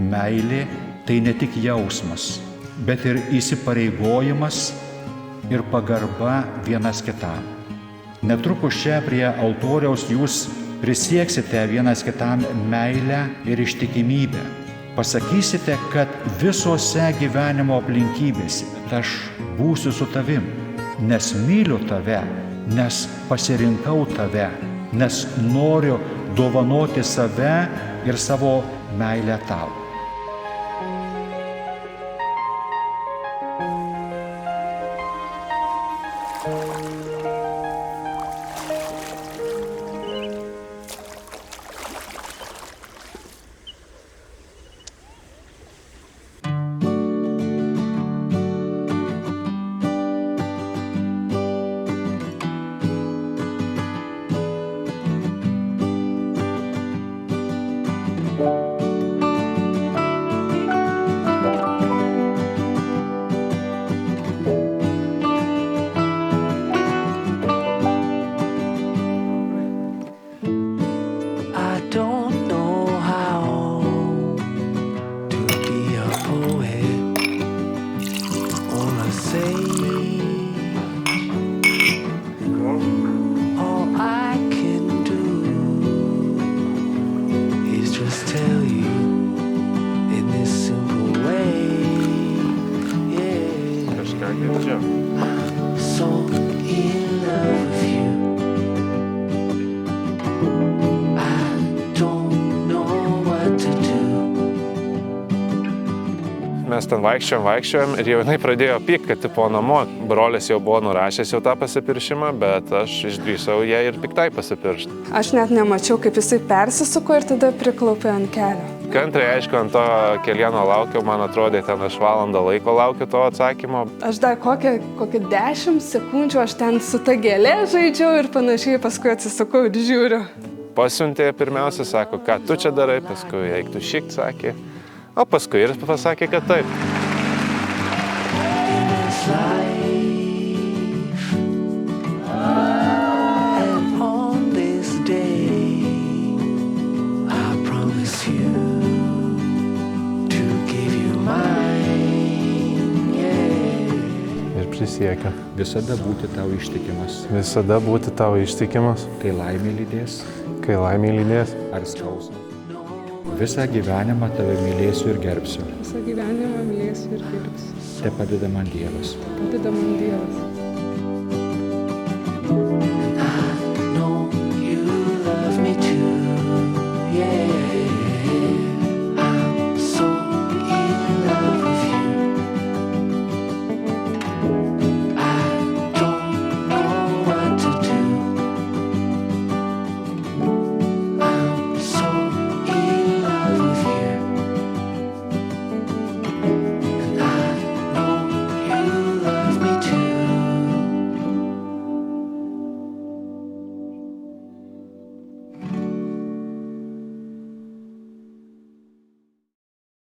Meilė tai ne tik jausmas, bet ir įsipareigojimas ir pagarba vienas kitam. Netrukus čia prie altoriaus jūs prisieksite vienas kitam meilę ir ištikimybę. Pasakysite, kad visose gyvenimo aplinkybėse aš būsiu su tavim, nes myliu tave, nes pasirinkau tave, nes noriu dovanoti save ir savo meilę tau. Mes ten vaikščiojom ir jau jinai pradėjo pykt, kad tipo namo. Brolis jau buvo nurašęs jau tą pasipiršimą, bet aš išdrįsau ją ir piktai pasipiršti. Aš net nemačiau, kaip jisai persisuko ir tada priklaupė ant kelio. Kantriai, aišku, ant to kelieno laukiau, man atrodė, ten aš valandą laiko laukiu to atsakymo. Aš dar kokią 10 sekundžių aš ten su ta gėlė žaidžiau ir panašiai, paskui atsisukau ir žiūriu. Pasiuntė pirmiausia, sako, ką tu čia darai, paskui eik tu šikt, sakė. O paskui ir pasakė, kad taip. Ir prisiekiu. Visada būti tau ištikimas. Visada būti tau ištikimas. Kai laimė lydės. Kai laimė lydės. Ar skausmas. Visą gyvenimą tave mylėsiu ir gerbsiu. Visą gyvenimą mylėsiu ir gerbsiu. Te padeda man Dievas. Padeda man Dievas.